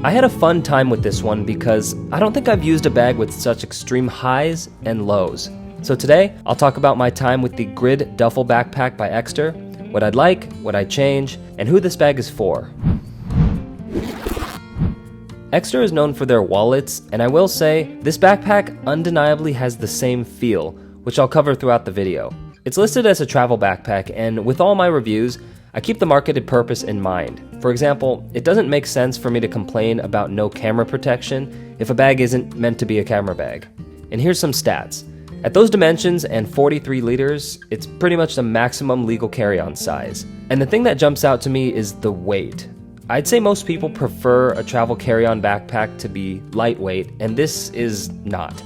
I had a fun time with this one because I don't think I've used a bag with such extreme highs and lows. So today, I'll talk about my time with the Grid Duffel Backpack by Ekster, what I'd like, what I'd change, and who this bag is for. Ekster is known for their wallets, and I will say, this backpack undeniably has the same feel, which I'll cover throughout the video. It's listed as a travel backpack, and with all my reviews, I keep the marketed purpose in mind. For example, it doesn't make sense for me to complain about no camera protection if a bag isn't meant to be a camera bag. And here's some stats. At those dimensions and 43 liters, it's pretty much the maximum legal carry-on size. And the thing that jumps out to me is the weight. I'd say most people prefer a travel carry-on backpack to be lightweight, and this is not.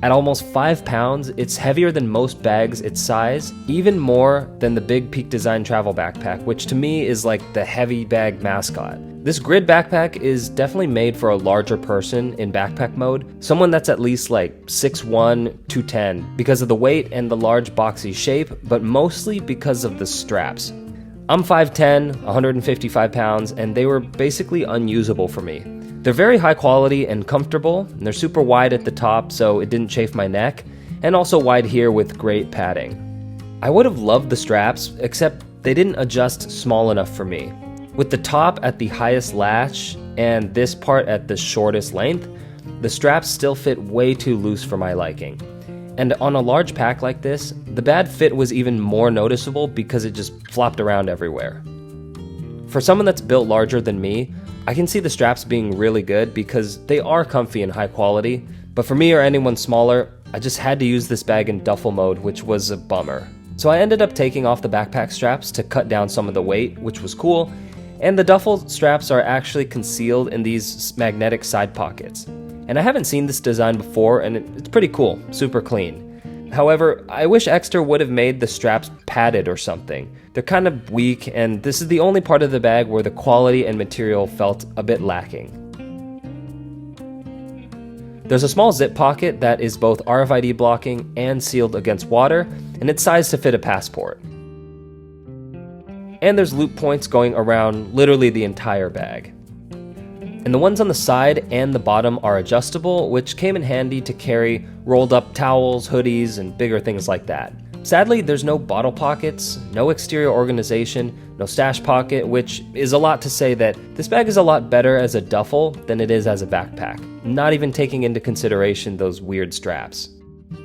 At almost 5 pounds, it's heavier than most bags its size, even more than the big Peak Design travel backpack, which to me is like the heavy bag mascot. This Grid backpack is definitely made for a larger person in backpack mode, someone that's at least like 6'1", 210, because of the weight and the large boxy shape, but mostly because of the straps. I'm 5'10", 155 pounds, and they were basically unusable for me. They're very high quality and comfortable, and they're super wide at the top so it didn't chafe my neck, and also wide here with great padding. I would have loved the straps, except they didn't adjust small enough for me. With the top at the highest latch and this part at the shortest length, the straps still fit way too loose for my liking. And on a large pack like this, the bad fit was even more noticeable because it just flopped around everywhere. For someone that's built larger than me, I can see the straps being really good because they are comfy and high quality, but for me or anyone smaller, I just had to use this bag in duffel mode, which was a bummer. So I ended up taking off the backpack straps to cut down some of the weight, which was cool, and the duffel straps are actually concealed in these magnetic side pockets. And I haven't seen this design before, and it's pretty cool, super clean. However, I wish Ekster would have made the straps padded or something. They're kind of weak, and this is the only part of the bag where the quality and material felt a bit lacking. There's a small zip pocket that is both RFID blocking and sealed against water, and it's sized to fit a passport. And there's loop points going around literally the entire bag. And the ones on the side and the bottom are adjustable, which came in handy to carry rolled up towels, hoodies, and bigger things like that. Sadly, there's no bottle pockets, no exterior organization, no stash pocket, which is a lot to say that this bag is a lot better as a duffel than it is as a backpack, not even taking into consideration those weird straps.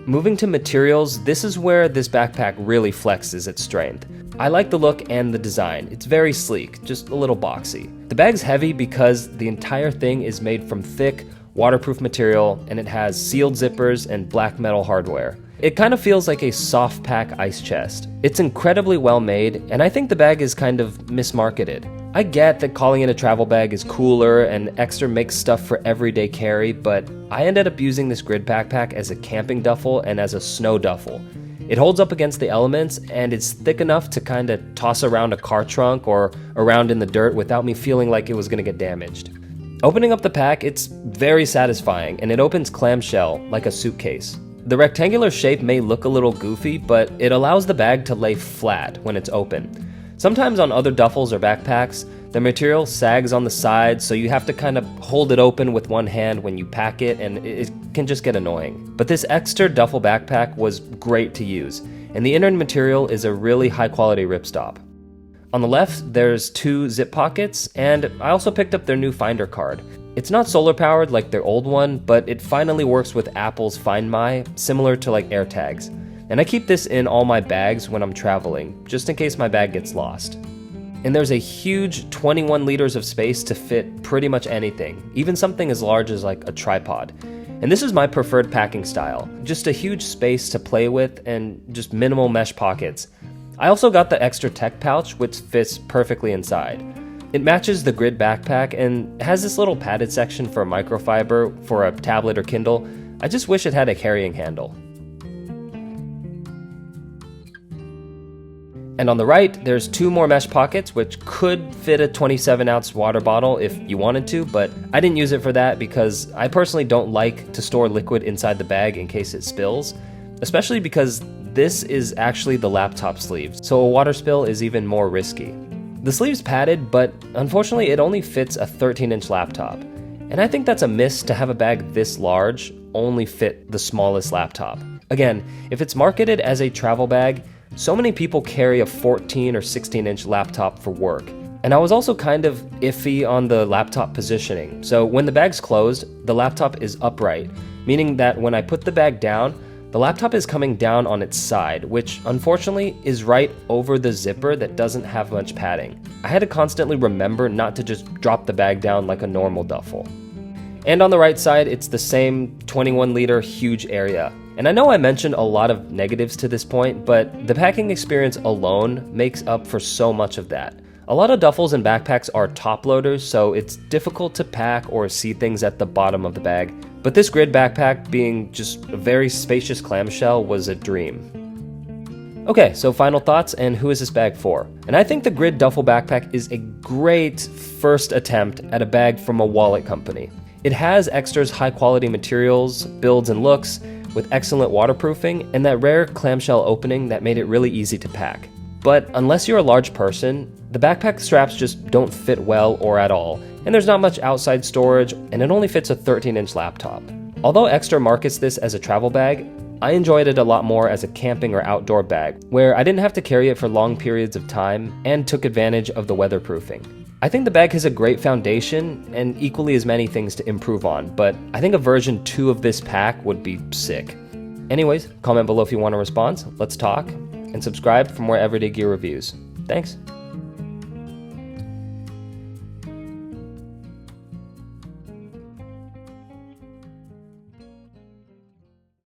Moving to materials, this is where this backpack really flexes its strength. I like the look and the design. It's very sleek, just a little boxy. The bag's heavy because the entire thing is made from thick, waterproof material, and it has sealed zippers and black metal hardware. It kind of feels like a soft pack ice chest. It's incredibly well made, and I think the bag is kind of mismarketed. I get that calling it a travel bag is cooler and Ekster makes stuff for everyday carry, but I ended up using this Grid backpack as a camping duffel and as a snow duffel. It holds up against the elements, and it's thick enough to kind of toss around a car trunk or around in the dirt without me feeling like it was going to get damaged. Opening up the pack, it's very satisfying, and it opens clamshell like a suitcase. The rectangular shape may look a little goofy, but it allows the bag to lay flat when it's open. Sometimes on other duffels or backpacks, the material sags on the sides, so you have to kind of hold it open with one hand when you pack it, and it can just get annoying. But this Ekster duffel backpack was great to use, and the inner material is a really high quality ripstop. On the left, there's 2 zip pockets, and I also picked up their new Finder card. It's not solar powered like their old one, but it finally works with Apple's Find My, similar to like AirTags. And I keep this in all my bags when I'm traveling, just in case my bag gets lost. And there's a huge 21 liters of space to fit pretty much anything, even something as large as like a tripod. And this is my preferred packing style, just a huge space to play with and just minimal mesh pockets. I also got the Ekster Tech pouch, which fits perfectly inside. It matches the Grid backpack and has this little padded section for microfiber for a tablet or Kindle. I just wish it had a carrying handle. And on the right, there's 2 more mesh pockets, which could fit a 27-ounce water bottle if you wanted to, but I didn't use it for that because I personally don't like to store liquid inside the bag in case it spills, especially because this is actually the laptop sleeve, so a water spill is even more risky. The sleeve's padded, but unfortunately it only fits a 13-inch laptop. And I think that's a miss to have a bag this large only fit the smallest laptop. Again, if it's marketed as a travel bag, so many people carry a 14 or 16-inch laptop for work. And I was also kind of iffy on the laptop positioning. So when the bag's closed, the laptop is upright, meaning that when I put the bag down, the laptop is coming down on its side, which unfortunately is right over the zipper that doesn't have much padding. I had to constantly remember not to just drop the bag down like a normal duffel. And on the right side, it's the same 21-liter huge area. And I know I mentioned a lot of negatives to this point, but the packing experience alone makes up for so much of that. A lot of duffels and backpacks are top loaders, so it's difficult to pack or see things at the bottom of the bag. But this Grid backpack, being just a very spacious clamshell, was a dream. Okay, so final thoughts, and who is this bag for? And I think the Grid Duffel Backpack is a great first attempt at a bag from a wallet company. It has Ekster's high-quality materials, builds, and looks, with excellent waterproofing, and that rare clamshell opening that made it really easy to pack. But unless you're a large person, the backpack straps just don't fit well or at all, and there's not much outside storage, and it only fits a 13-inch laptop. Although Ekster markets this as a travel bag, I enjoyed it a lot more as a camping or outdoor bag, where I didn't have to carry it for long periods of time and took advantage of the weatherproofing. I think the bag has a great foundation and equally as many things to improve on, but I think a version 2 of this pack would be sick. Anyways, comment below if you want a response, let's talk, and subscribe for more everyday gear reviews. Thanks.